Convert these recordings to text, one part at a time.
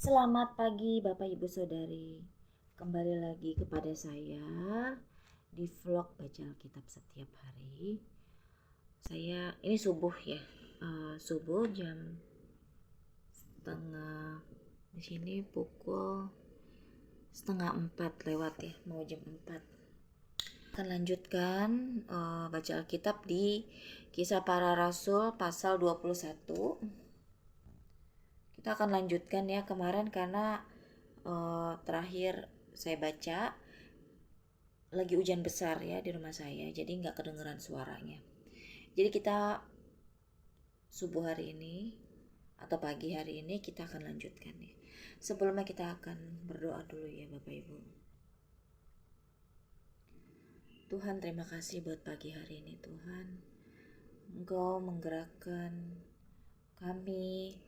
Selamat pagi Bapak Ibu Saudari. Kembali lagi kepada saya di vlog baca Alkitab setiap hari. Saya ini subuh ya. Subuh jam setengah, di sini pukul setengah 4 lewat ya, mau jam 4. Akan lanjutkan baca Alkitab di Kisah Para Rasul pasal 21. Kita akan lanjutkan ya, kemarin karena terakhir saya baca lagi hujan besar ya di rumah saya, jadi nggak kedengeran suaranya. Jadi kita subuh hari ini atau pagi hari ini kita akan lanjutkan ya. Sebelumnya kita akan berdoa dulu ya Bapak Ibu. Tuhan, terima kasih buat pagi hari ini Tuhan. Engkau menggerakkan kami,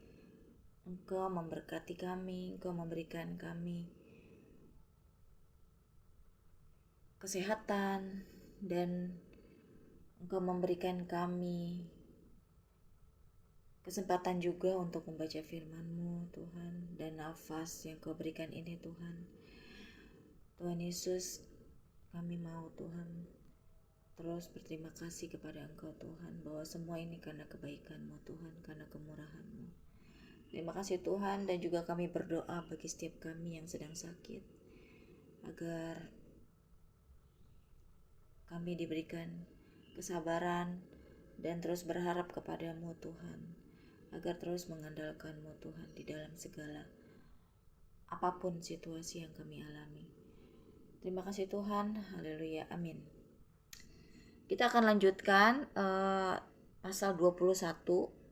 Engkau memberkati kami, Engkau memberikan kami kesehatan, dan Engkau memberikan kami kesempatan juga untuk membaca firman-Mu Tuhan, dan nafas yang Kau berikan ini Tuhan. Tuhan Yesus, kami mau Tuhan terus berterima kasih kepada Engkau Tuhan, bahwa semua ini karena kebaikan-Mu Tuhan, karena kemurahan-Mu. Terima kasih Tuhan, dan juga kami berdoa bagi setiap kami yang sedang sakit, agar kami diberikan kesabaran dan terus berharap kepadamu Tuhan, agar terus mengandalkan-Mu Tuhan di dalam segala apapun situasi yang kami alami. Terima kasih Tuhan, haleluya, amin. Kita akan lanjutkan pasal 21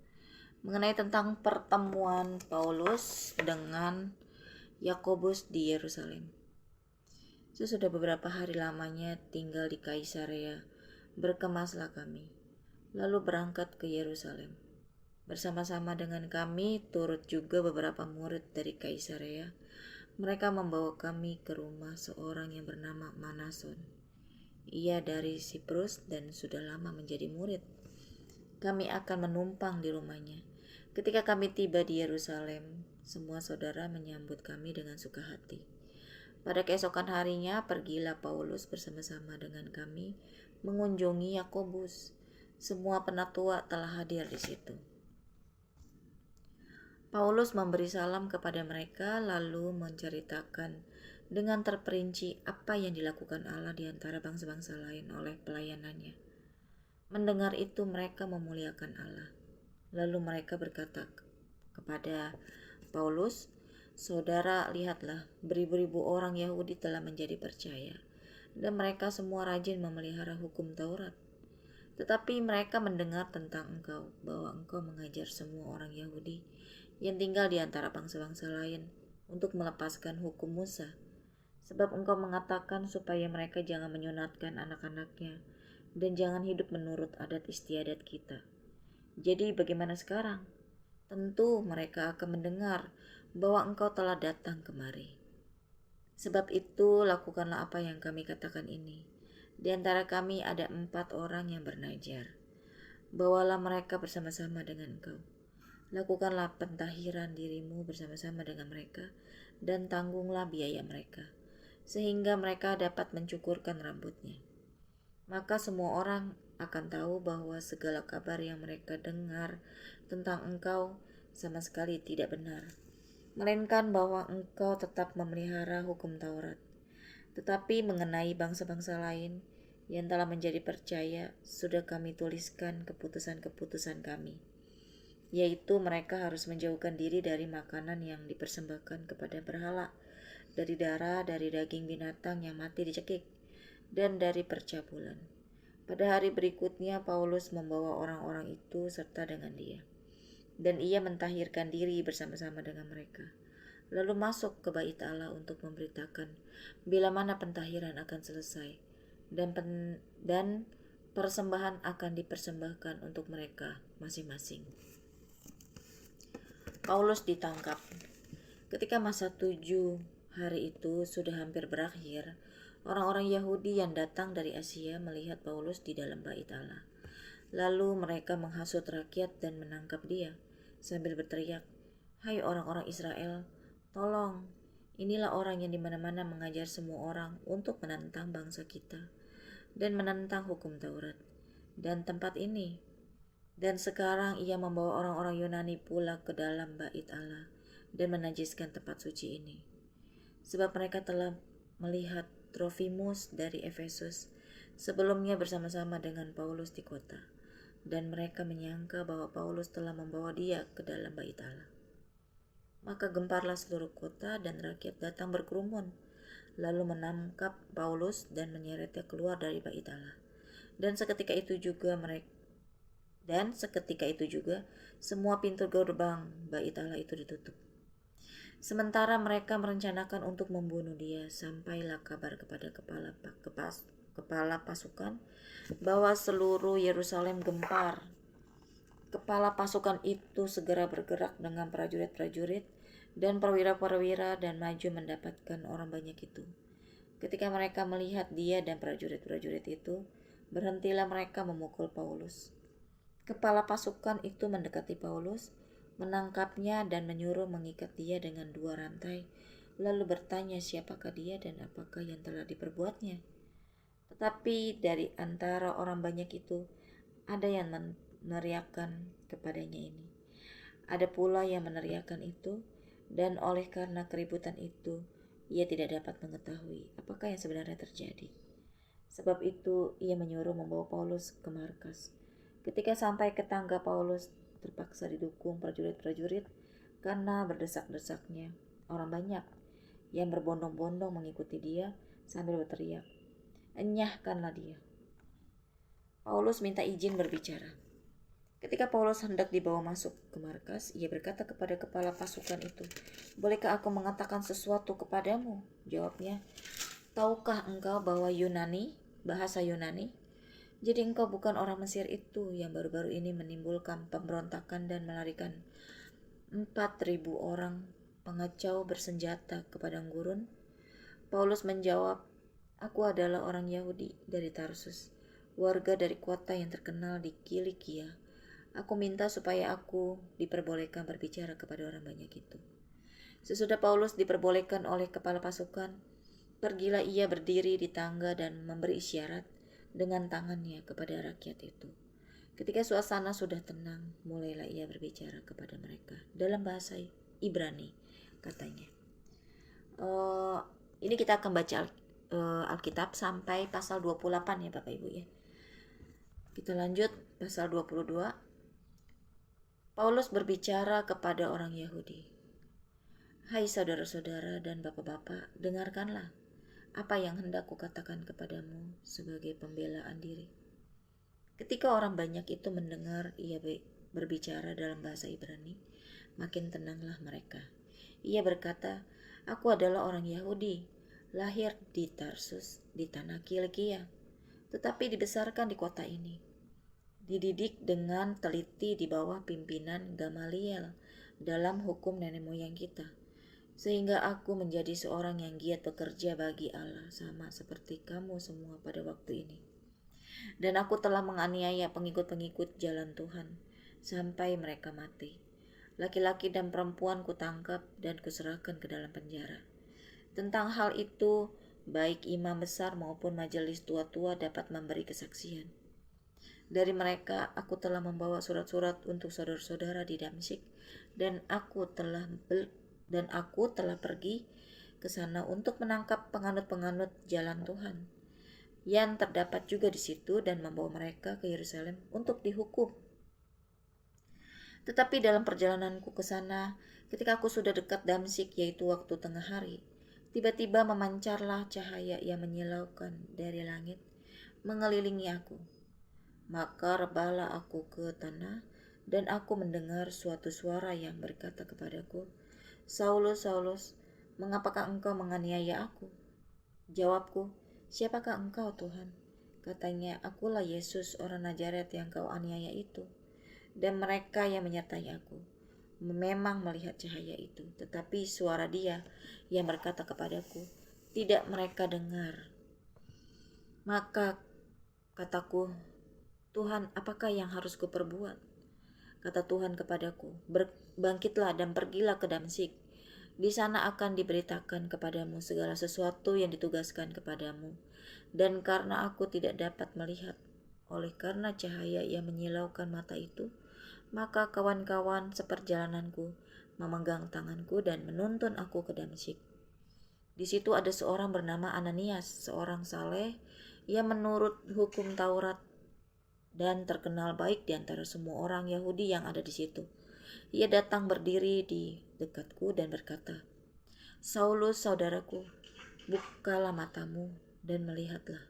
mengenai tentang pertemuan Paulus dengan Yakobus di Yerusalem. Sudah beberapa hari lamanya tinggal di Kaisarea, berkemaslah kami, lalu berangkat ke Yerusalem. Bersama-sama dengan kami turut juga beberapa murid dari Kaisarea. Mereka membawa kami ke rumah seorang yang bernama Manason. Ia dari Siprus dan sudah lama menjadi murid. Kami akan menumpang di rumahnya. Ketika kami tiba di Yerusalem, semua saudara menyambut kami dengan suka hati. Pada keesokan harinya, pergilah Paulus bersama-sama dengan kami mengunjungi Yakobus. Semua penatua telah hadir di situ. Paulus memberi salam kepada mereka, lalu menceritakan dengan terperinci apa yang dilakukan Allah di antara bangsa-bangsa lain oleh pelayanannya. Mendengar itu, mereka memuliakan Allah. Lalu mereka berkata kepada Paulus, "Saudara, lihatlah, beribu-ribu orang Yahudi telah menjadi percaya, dan mereka semua rajin memelihara hukum Taurat. Tetapi mereka mendengar tentang engkau, bahwa engkau mengajar semua orang Yahudi yang tinggal di antara bangsa-bangsa lain untuk melepaskan hukum Musa. Sebab engkau mengatakan supaya mereka jangan menyunatkan anak-anaknya, dan jangan hidup menurut adat istiadat kita. Jadi bagaimana sekarang? Tentu mereka akan mendengar bahwa engkau telah datang kemari. Sebab itu lakukanlah apa yang kami katakan ini. Di antara kami ada 4 orang yang bernajar. Bawalah mereka bersama-sama dengan engkau. Lakukanlah pentahiran dirimu bersama-sama dengan mereka, dan tanggunglah biaya mereka, sehingga mereka dapat mencukurkan rambutnya. Maka semua orang akan tahu bahwa segala kabar yang mereka dengar tentang engkau sama sekali tidak benar, melainkan bahwa engkau tetap memelihara hukum Taurat. Tetapi mengenai bangsa-bangsa lain yang telah menjadi percaya, sudah kami tuliskan keputusan-keputusan kami, yaitu mereka harus menjauhkan diri dari makanan yang dipersembahkan kepada berhala, dari darah, dari daging binatang yang mati dicekik, dan dari percabulan. Pada hari berikutnya Paulus membawa orang-orang itu serta dengan dia, dan ia mentahirkan diri bersama-sama dengan mereka, lalu masuk ke bait Allah untuk memberitakan bila mana pentahiran akan selesai, dan persembahan akan dipersembahkan untuk mereka masing-masing. Paulus ditangkap. Ketika masa 7 hari itu sudah hampir berakhir, orang-orang Yahudi yang datang dari Asia melihat Paulus di dalam bait Allah. Lalu mereka menghasut rakyat dan menangkap dia, sambil berteriak, "Hai orang-orang Israel, Tolong, inilah orang yang dimana-mana mengajar semua orang untuk menentang bangsa kita dan menentang hukum Taurat dan tempat ini. Dan sekarang ia membawa orang-orang Yunani pula ke dalam bait Allah dan menajiskan tempat suci ini. Sebab mereka telah melihat Trofimus dari Efesus sebelumnya bersama-sama dengan Paulus di kota, dan mereka menyangka bahwa Paulus telah membawa dia ke dalam bait Allah. Maka gemparlah seluruh kota dan rakyat datang berkerumun, lalu menangkap Paulus dan menyeretnya keluar dari bait Allah. Dan seketika itu juga semua pintu gerbang bait Allah itu ditutup. Sementara mereka merencanakan untuk membunuh dia, sampailah kabar kepada kepala pasukan bahwa seluruh Yerusalem gempar. Kepala pasukan itu segera bergerak dengan prajurit-prajurit dan perwira-perwira dan maju mendapatkan orang banyak itu. Ketika mereka melihat dia dan prajurit-prajurit itu, berhentilah mereka memukul Paulus. Kepala pasukan itu mendekati Paulus, menangkapnya dan menyuruh mengikat dia dengan 2 rantai, lalu bertanya siapakah dia dan apakah yang telah diperbuatnya. Tetapi dari antara orang banyak itu, ada yang meneriakkan kepadanya ini. Ada pula yang meneriakkan itu, dan oleh karena keributan itu, ia tidak dapat mengetahui apakah yang sebenarnya terjadi. Sebab itu, ia menyuruh membawa Paulus ke markas. Ketika sampai ke tangga, Paulus terpaksa didukung prajurit-prajurit karena berdesak-desaknya orang banyak yang berbondong-bondong mengikuti dia sambil berteriak, "Enyahkanlah dia." Paulus minta izin berbicara. Ketika Paulus hendak dibawa masuk ke markas, ia berkata kepada kepala pasukan itu, "Bolehkah aku mengatakan sesuatu kepadamu?" Jawabnya, "Tahukah engkau bahwa bahasa Yunani? Jadi engkau bukan orang Mesir itu yang baru-baru ini menimbulkan pemberontakan dan melarikan 4.000 orang pengacau bersenjata ke padang gurun?" Paulus menjawab, "Aku adalah orang Yahudi dari Tarsus, warga dari kota yang terkenal di Kilikia. Aku minta supaya aku diperbolehkan berbicara kepada orang banyak itu." Sesudah Paulus diperbolehkan oleh kepala pasukan, pergilah ia berdiri di tangga dan memberi isyarat dengan tangannya kepada rakyat itu. Ketika suasana sudah tenang, mulailah ia berbicara kepada mereka dalam bahasa Ibrani, katanya. Ini kita akan baca Alkitab sampai pasal 28 ya Bapak Ibu ya. Kita lanjut pasal 22. Paulus berbicara kepada orang Yahudi. "Hai saudara-saudara dan bapak-bapak, dengarkanlah apa yang hendak kukatakan kepadamu sebagai pembelaan diri." Ketika orang banyak itu mendengar ia berbicara dalam bahasa Ibrani, makin tenanglah mereka. Ia berkata, "Aku adalah orang Yahudi, lahir di Tarsus, di tanah Kilikia, tetapi dibesarkan di kota ini. Dididik dengan teliti di bawah pimpinan Gamaliel dalam hukum nenek moyang kita, sehingga aku menjadi seorang yang giat bekerja bagi Allah sama seperti kamu semua pada waktu ini. Dan aku telah menganiaya pengikut-pengikut jalan Tuhan sampai mereka mati. Laki-laki dan perempuan kutangkap dan kuserahkan ke dalam penjara. Tentang hal itu, baik imam besar maupun majelis tua-tua dapat memberi kesaksian. Dari mereka aku telah membawa surat-surat untuk saudara-saudara di Damsyik, dan aku telah pergi ke sana untuk menangkap penganut-penganut jalan Tuhan yang terdapat juga di situ dan membawa mereka ke Yerusalem untuk dihukum. Tetapi dalam perjalananku ke sana, ketika aku sudah dekat Damsyik, yaitu waktu tengah hari, tiba-tiba memancarlah cahaya yang menyilaukan dari langit mengelilingi aku. Maka rebahlah aku ke tanah, dan aku mendengar suatu suara yang berkata kepadaku, "Saulus, Saulus, mengapakah engkau menganiaya aku?" Jawabku, "Siapakah engkau, Tuhan?" Katanya, "Akulah Yesus orang Nazaret yang kau aniaya itu." Dan mereka yang menyertai aku memang melihat cahaya itu, tetapi suara dia yang berkata kepadaku tidak mereka dengar. Maka kataku, "Tuhan, apakah yang harus kuperbuat?" Kata Tuhan kepadaku, "Bangkitlah dan pergilah ke Damsyik, Di sana akan diberitakan kepadamu segala sesuatu yang ditugaskan kepadamu. Dan karena aku tidak dapat melihat, oleh karena cahaya yang menyilaukan mata itu, maka kawan-kawan seperjalananku memegang tanganku dan menuntun aku ke Damsyik. Di situ ada seorang bernama Ananias, seorang saleh yang menurut hukum Taurat dan terkenal baik di antara semua orang Yahudi yang ada di situ. Ia datang berdiri di dekatku dan berkata, "Saulus, saudaraku, bukalah matamu dan melihatlah."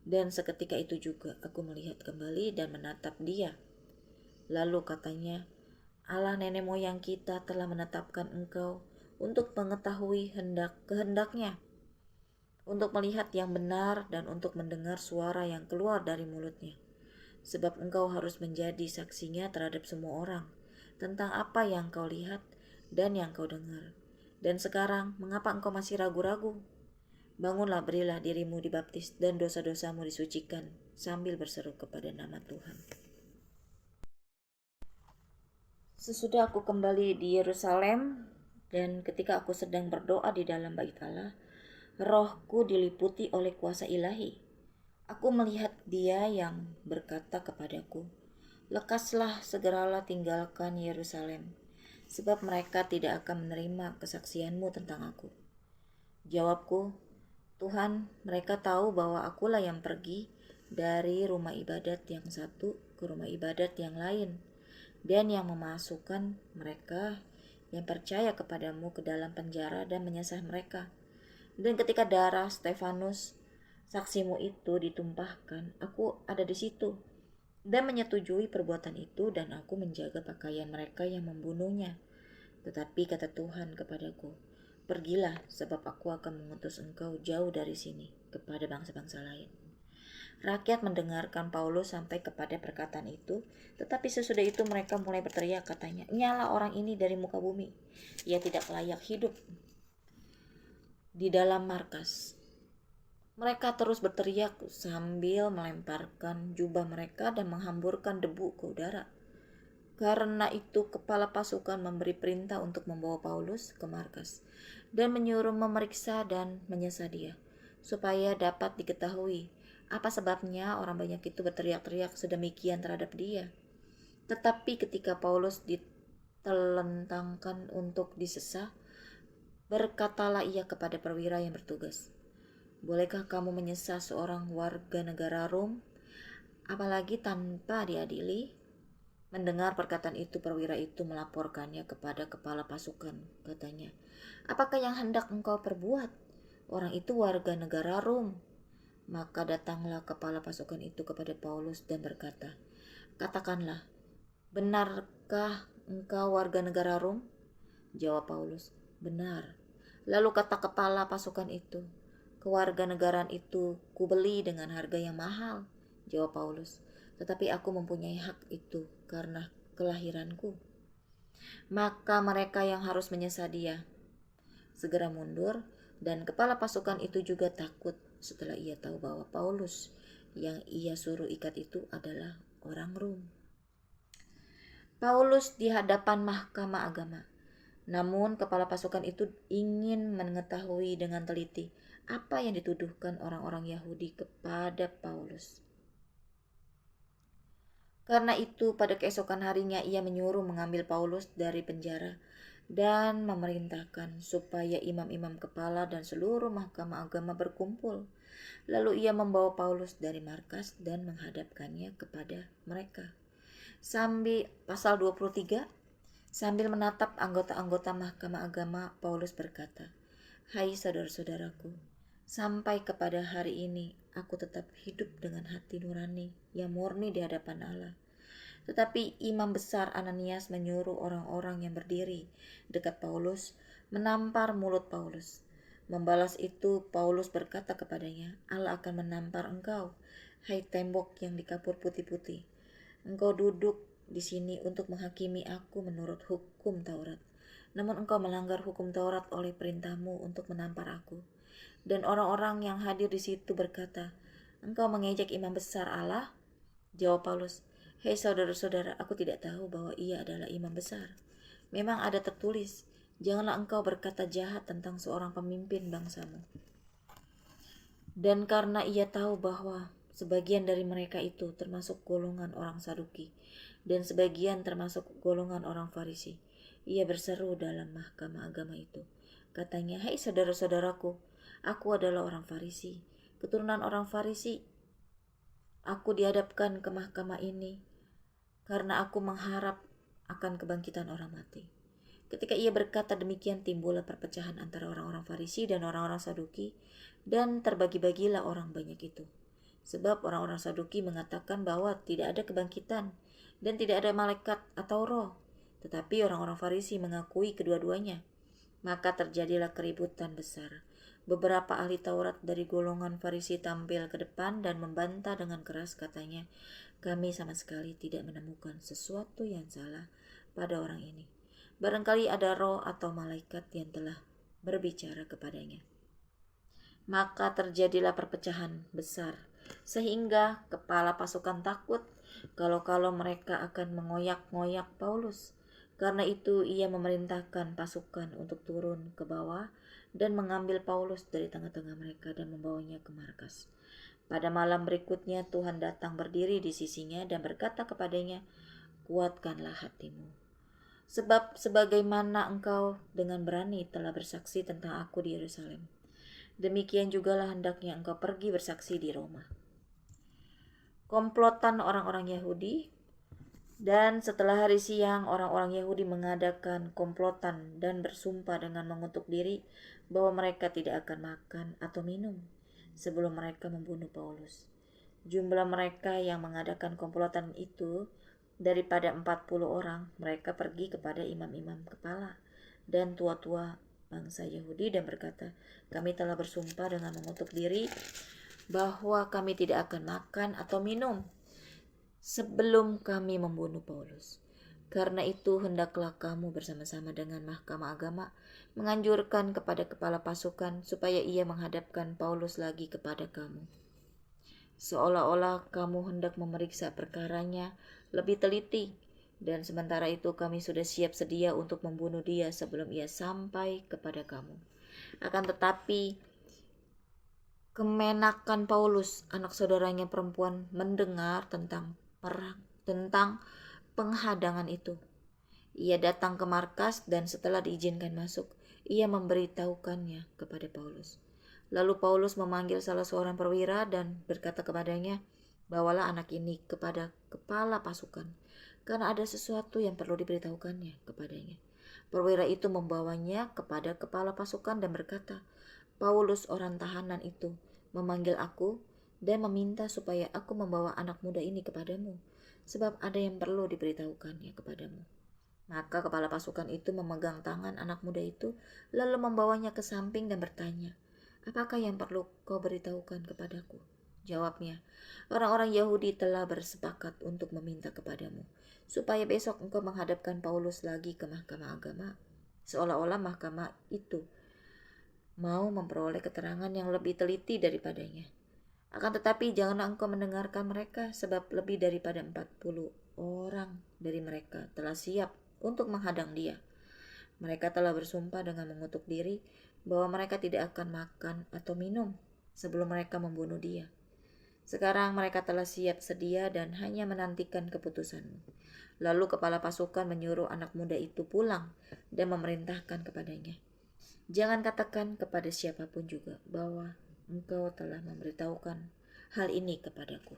Dan seketika itu juga aku melihat kembali dan menatap dia. Lalu katanya, "Allah nenek moyang kita telah menetapkan engkau untuk mengetahui kehendaknya, untuk melihat yang benar dan untuk mendengar suara yang keluar dari mulutnya. Sebab engkau harus menjadi saksinya terhadap semua orang tentang apa yang kau lihat dan yang kau dengar. Dan sekarang, mengapa engkau masih ragu-ragu? Bangunlah, berilah dirimu dibaptis dan dosa-dosamu disucikan sambil berseru kepada nama Tuhan." Sesudah aku kembali di Yerusalem dan ketika aku sedang berdoa di dalam bait Allah, rohku diliputi oleh kuasa ilahi. Aku melihat Dia yang berkata kepadaku, "Lekaslah, segeralah tinggalkan Yerusalem, sebab mereka tidak akan menerima kesaksianmu tentang aku." Jawabku, "Tuhan, mereka tahu bahwa akulah yang pergi dari rumah ibadat yang satu ke rumah ibadat yang lain, dan yang memasukkan mereka yang percaya kepadamu ke dalam penjara dan menyesah mereka. Dan ketika darah Stefanus, saksimu itu ditumpahkan, aku ada di situ dan menyetujui perbuatan itu, dan aku menjaga pakaian mereka yang membunuhnya. Tetapi kata Tuhan kepadaku, 'Pergilah, sebab aku akan mengutus engkau jauh dari sini kepada bangsa-bangsa lain.'" Rakyat mendengarkan Paulus sampai kepada perkataan itu, tetapi sesudah itu mereka mulai berteriak, katanya, "Nyala orang ini dari muka bumi. Ia tidak layak hidup di dalam markas." Mereka terus berteriak sambil melemparkan jubah mereka dan menghamburkan debu ke udara. Karena itu kepala pasukan memberi perintah untuk membawa Paulus ke markas dan menyuruh memeriksa dan menyesah dia, supaya dapat diketahui apa sebabnya orang banyak itu berteriak-teriak sedemikian terhadap dia. Tetapi ketika Paulus ditelentangkan untuk disesah, berkatalah ia kepada perwira yang bertugas, "Bolehkah kamu menyesah seorang warga negara Rom, apalagi tanpa diadili?" Mendengar perkataan itu, perwira itu melaporkannya kepada kepala pasukan. Katanya, "Apakah yang hendak engkau perbuat? Orang itu warga negara Rom." Maka datanglah kepala pasukan itu kepada Paulus dan berkata, "Katakanlah, benarkah engkau warga negara Rom?" Jawab Paulus, "Benar." Lalu kata kepala pasukan itu, "Kewarganegaraan itu kubeli dengan harga yang mahal." Jawab Paulus, "Tetapi aku mempunyai hak itu karena kelahiranku." Maka mereka yang harus menyesah dia segera mundur, dan kepala pasukan itu juga takut setelah ia tahu bahwa Paulus yang ia suruh ikat itu adalah orang Rom. Paulus di hadapan mahkamah agama. Namun kepala pasukan itu ingin mengetahui dengan teliti apa yang dituduhkan orang-orang Yahudi kepada Paulus. Karena itu pada keesokan harinya ia menyuruh mengambil Paulus dari penjara dan memerintahkan supaya imam-imam kepala dan seluruh mahkamah agama berkumpul. Lalu ia membawa Paulus dari markas dan menghadapkannya kepada mereka. Pasal 23, sambil menatap anggota-anggota mahkamah agama, Paulus berkata, "Hai saudara-saudaraku, sampai kepada hari ini aku tetap hidup dengan hati nurani yang murni di hadapan Allah." Tetapi imam besar Ananias menyuruh orang-orang yang berdiri dekat Paulus menampar mulut Paulus. Membalas itu, Paulus berkata kepadanya, "Allah akan menampar engkau, hai tembok yang dikapur putih-putih. Engkau duduk di sini untuk menghakimi aku menurut hukum Taurat. Namun engkau melanggar hukum Taurat oleh perintahmu untuk menampar aku." Dan orang-orang yang hadir di situ berkata, "Engkau mengejek imam besar Allah?" Jawab Paulus, "Hei saudara-saudara, aku tidak tahu bahwa ia adalah imam besar. Memang ada tertulis Janganlah engkau berkata jahat tentang seorang pemimpin bangsamu. Dan karena ia tahu bahwa sebagian dari mereka itu termasuk golongan orang Saduki dan sebagian termasuk golongan orang Farisi, ia berseru dalam mahkamah agama itu. Katanya, "Hai saudara-saudaraku, aku adalah orang Farisi, keturunan orang Farisi. Aku dihadapkan ke mahkamah ini karena aku mengharap akan kebangkitan orang mati." Ketika ia berkata demikian, timbullah perpecahan antara orang-orang Farisi dan orang-orang Saduki, dan terbagi-bagilah orang banyak itu. Sebab orang-orang Saduki mengatakan bahwa tidak ada kebangkitan dan tidak ada malaikat atau roh, tetapi orang-orang Farisi mengakui kedua-duanya. Maka terjadilah keributan besar. Beberapa ahli Taurat dari golongan Farisi tampil ke depan dan membantah dengan keras, katanya, "Kami sama sekali tidak menemukan sesuatu yang salah pada orang ini. Barangkali ada roh atau malaikat yang telah berbicara kepadanya." Maka terjadilah perpecahan besar, sehingga kepala pasukan takut kalau mereka akan mengoyak-ngoyak Paulus. Karena itu ia memerintahkan pasukan untuk turun ke bawah dan mengambil Paulus dari tengah-tengah mereka dan membawanya ke markas. Pada malam berikutnya Tuhan datang berdiri di sisinya dan berkata kepadanya, "Kuatkanlah hatimu. Sebab sebagaimana engkau dengan berani telah bersaksi tentang aku di Yerusalem, demikian jugalah hendaknya engkau pergi bersaksi di Roma." Komplotan orang-orang Yahudi. Dan setelah hari siang, orang-orang Yahudi mengadakan komplotan dan bersumpah dengan mengutuk diri bahwa mereka tidak akan makan atau minum sebelum mereka membunuh Paulus. Jumlah mereka yang mengadakan komplotan itu daripada 40 orang. Mereka pergi kepada imam-imam kepala dan tua-tua bangsa Yahudi dan berkata, "Kami telah bersumpah dengan mengutuk diri bahwa kami tidak akan makan atau minum sebelum kami membunuh Paulus. Karena itu hendaklah kamu bersama-sama dengan mahkamah agama menganjurkan kepada kepala pasukan supaya ia menghadapkan Paulus lagi kepada kamu. Seolah-olah kamu hendak memeriksa perkaranya lebih teliti, dan sementara itu kami sudah siap sedia untuk membunuh dia sebelum ia sampai kepada kamu. Akan tetapi kemenakan Paulus, anak saudaranya perempuan, mendengar tentang penghadangan itu. Ia datang ke markas dan setelah diizinkan masuk, ia memberitahukannya kepada Paulus. Lalu Paulus memanggil salah seorang perwira dan berkata kepadanya, "Bawalah anak ini kepada kepala pasukan, karena ada sesuatu yang perlu diberitahukannya kepadanya." Perwira itu membawanya kepada kepala pasukan dan berkata, "Paulus, orang tahanan itu, memanggil aku dan meminta supaya aku membawa anak muda ini kepadamu, sebab ada yang perlu diberitahukannya kepadamu." Maka kepala pasukan itu memegang tangan anak muda itu, lalu membawanya ke samping dan bertanya, "Apakah yang perlu kau beritahukan kepadaku?" Jawabnya, "Orang-orang Yahudi telah bersepakat untuk meminta kepadamu, supaya besok engkau menghadapkan Paulus lagi ke mahkamah agama, seolah-olah mahkamah itu mau memperoleh keterangan yang lebih teliti daripadanya. Akan tetapi janganlah engkau mendengarkan mereka, sebab lebih daripada 40 orang dari mereka telah siap untuk menghadang dia. Mereka telah bersumpah dengan mengutuk diri bahwa mereka tidak akan makan atau minum sebelum mereka membunuh dia. Sekarang mereka telah siap sedia dan hanya menantikan keputusanmu." Lalu kepala pasukan menyuruh anak muda itu pulang dan memerintahkan kepadanya, "Jangan katakan kepada siapapun juga bahwa engkau telah memberitahukan hal ini kepadaku."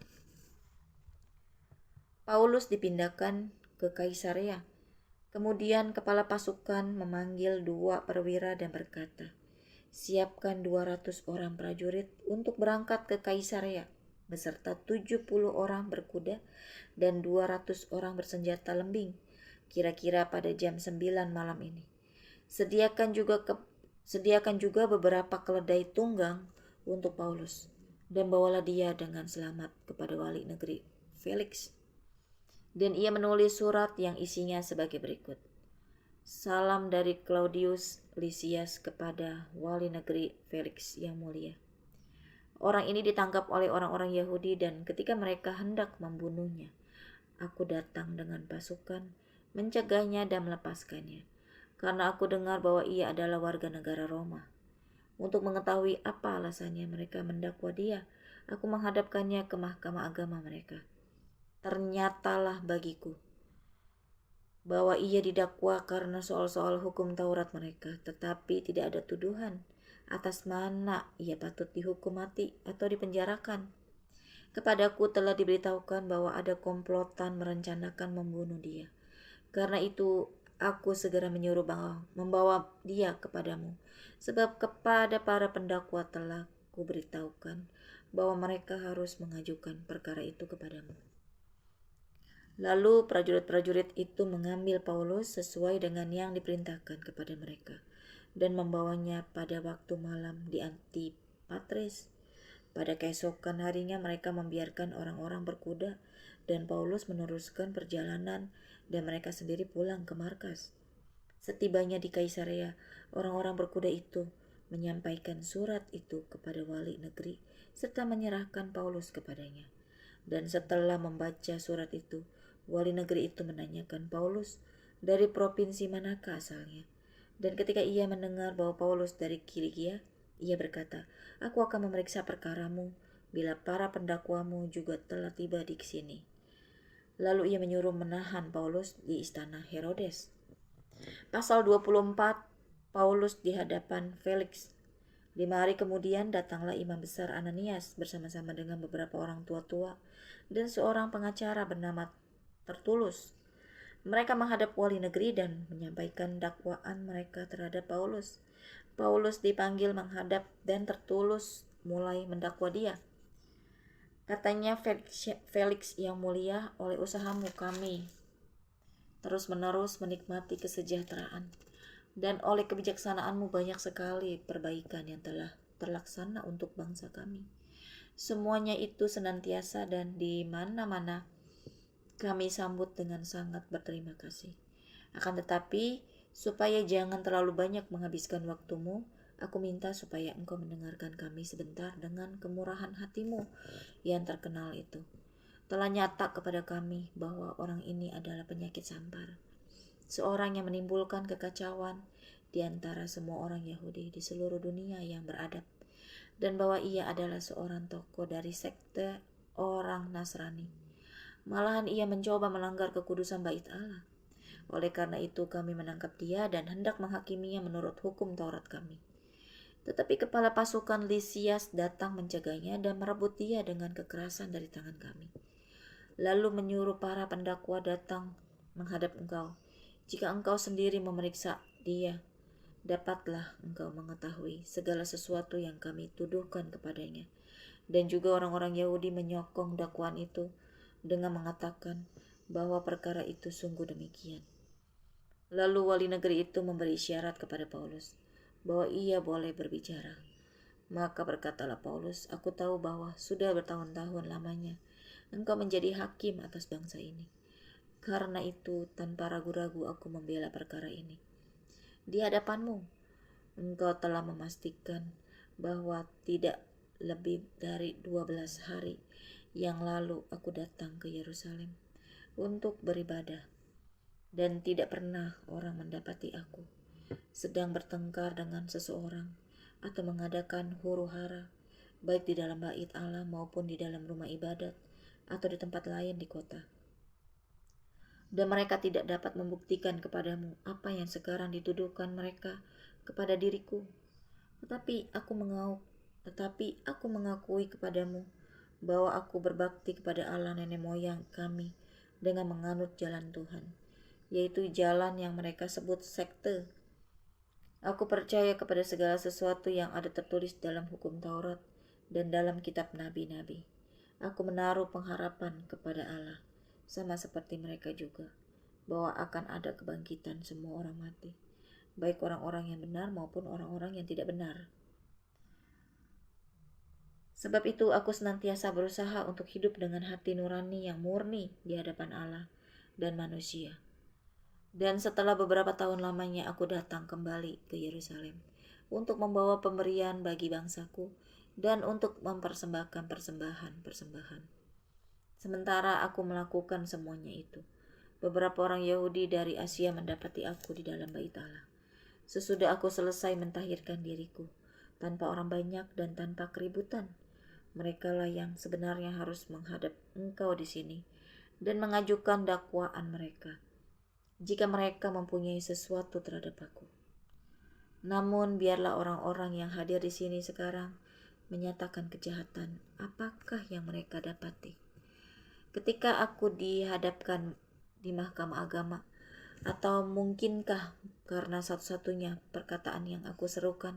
Paulus dipindahkan ke Kaisarea. Kemudian kepala pasukan memanggil 2 perwira dan berkata, "Siapkan 200 orang prajurit untuk berangkat ke Kaisarea, beserta 70 orang berkuda dan 200 orang bersenjata lembing, kira-kira pada jam 9 malam ini. Sediakan juga beberapa keledai tunggang untuk Paulus, dan bawalah dia dengan selamat kepada wali negeri Felix." Dan ia menulis surat yang isinya sebagai berikut: "Salam dari Claudius Lysias kepada wali negeri Felix yang mulia. Orang ini ditangkap oleh orang-orang Yahudi dan ketika mereka hendak membunuhnya, aku datang dengan pasukan, mencegahnya dan melepaskannya. karena aku dengar bahwa ia adalah warga negara Roma. Untuk mengetahui apa alasannya mereka mendakwa dia, aku menghadapkannya ke mahkamah agama mereka. Ternyatalah bagiku bahwa ia didakwa karena soal-soal hukum Taurat mereka, tetapi tidak ada tuduhan atas mana ia patut dihukum mati atau dipenjarakan. Kepadaku telah diberitahukan bahwa ada komplotan merencanakan membunuh dia. Karena itu aku segera menyuruh bahwa membawa dia kepadamu, sebab kepada para pendakwa telah kuberitahukan bahwa mereka harus mengajukan perkara itu kepadamu. Lalu prajurit-prajurit itu mengambil Paulus sesuai dengan yang diperintahkan kepada mereka dan membawanya pada waktu malam di Antipatris. Pada keesokan harinya mereka membiarkan orang-orang berkuda dan Paulus meneruskan perjalanan dan mereka sendiri pulang ke markas. Setibanya di Kaisarea, orang-orang berkuda itu menyampaikan surat itu kepada wali negeri serta menyerahkan Paulus kepadanya. Dan setelah membaca surat itu, wali negeri itu menanyakan Paulus dari provinsi manakah asalnya. Dan ketika ia mendengar bahwa Paulus dari Kilikia, ia berkata, "Aku akan memeriksa perkaramu bila para pendakwamu juga telah tiba di sini." Lalu ia menyuruh menahan Paulus di istana Herodes. Pasal 24, Paulus di hadapan Felix. 5 hari kemudian datanglah imam besar Ananias bersama-sama dengan beberapa orang tua-tua dan seorang pengacara bernama Tertulus. Mereka menghadap wali negeri dan menyampaikan dakwaan mereka terhadap Paulus. Paulus dipanggil menghadap dan Tertulus mulai mendakwa dia. Katanya, Felix yang mulia, oleh usahamu kami terus-menerus menikmati kesejahteraan, dan oleh kebijaksanaanmu banyak sekali perbaikan yang telah terlaksana untuk bangsa kami. Semuanya itu senantiasa dan di mana-mana kami sambut dengan sangat berterima kasih. Akan tetapi, supaya jangan terlalu banyak menghabiskan waktumu, aku minta supaya engkau mendengarkan kami sebentar dengan kemurahan hatimu yang terkenal itu. Telah nyata kepada kami bahwa orang ini adalah penyakit sampar, seorang yang menimbulkan kekacauan di antara semua orang Yahudi di seluruh dunia yang beradab, dan bahwa ia adalah seorang tokoh dari sekte orang Nasrani. Malahan ia mencoba melanggar kekudusan bait Allah. Oleh karena itu kami menangkap dia dan hendak menghakiminya menurut hukum Taurat kami. Tetapi kepala pasukan Lisias datang mencegahnya dan merebut dia dengan kekerasan dari tangan kami. Lalu menyuruh para pendakwa datang menghadap engkau. Jika engkau sendiri memeriksa dia, dapatlah engkau mengetahui segala sesuatu yang kami tuduhkan kepadanya. Dan juga orang-orang Yahudi menyokong dakwaan itu dengan mengatakan bahwa perkara itu sungguh demikian. Lalu wali negeri itu memberi isyarat kepada Paulus bahwa ia boleh berbicara. Maka berkatalah Paulus, "Aku tahu bahwa sudah bertahun-tahun lamanya engkau menjadi hakim atas bangsa ini. Karena itu tanpa ragu-ragu aku membela perkara ini. Di hadapanmu, engkau telah memastikan bahwa tidak lebih dari 12 hari yang lalu aku datang ke Yerusalem untuk beribadah. Dan tidak pernah orang mendapati aku sedang bertengkar dengan seseorang atau mengadakan huru-hara, baik di dalam bait Allah maupun di dalam rumah ibadat atau di tempat lain di kota. Dan mereka tidak dapat membuktikan kepadamu apa yang sekarang dituduhkan mereka kepada diriku. Tetapi aku mengakui kepadamu bahwa aku berbakti kepada Allah nenek moyang kami dengan menganut jalan Tuhan, yaitu jalan yang mereka sebut sekte. Aku percaya kepada segala sesuatu yang ada tertulis dalam hukum Taurat dan dalam kitab nabi-nabi. Aku menaruh pengharapan kepada Allah, sama seperti mereka juga, bahwa akan ada kebangkitan semua orang mati, baik orang-orang yang benar maupun orang-orang yang tidak benar. Sebab itu aku senantiasa berusaha untuk hidup dengan hati nurani yang murni di hadapan Allah dan manusia. Dan setelah beberapa tahun lamanya aku datang kembali ke Yerusalem untuk membawa pemberian bagi bangsaku dan untuk mempersembahkan persembahan. Sementara aku melakukan semuanya itu, beberapa orang Yahudi dari Asia mendapati aku di dalam bait Allah sesudah aku selesai mentahirkan diriku, tanpa orang banyak dan tanpa keributan. Merekalah yang sebenarnya harus menghadap engkau di sini dan mengajukan dakwaan mereka, jika mereka mempunyai sesuatu terhadap aku. Namun biarlah orang-orang yang hadir di sini sekarang menyatakan kejahatan apakah yang mereka dapati. Ketika aku dihadapkan di mahkamah agama, atau mungkinkah karena satu-satunya perkataan yang aku serukan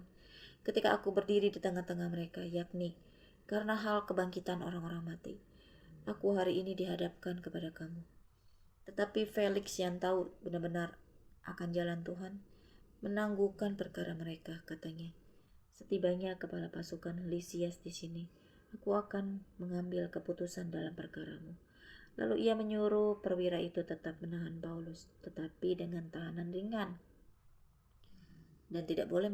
ketika aku berdiri di tengah-tengah mereka, yakni karena hal kebangkitan orang-orang mati, aku hari ini dihadapkan kepada kamu. Tetapi Felix yang tahu benar-benar akan jalan Tuhan menangguhkan perkara mereka, katanya. Setibanya kepala pasukan Lisias di sini, aku akan mengambil keputusan dalam perkaramu. Lalu ia menyuruh perwira itu tetap menahan Paulus, tetapi dengan tahanan ringan, dan tidak boleh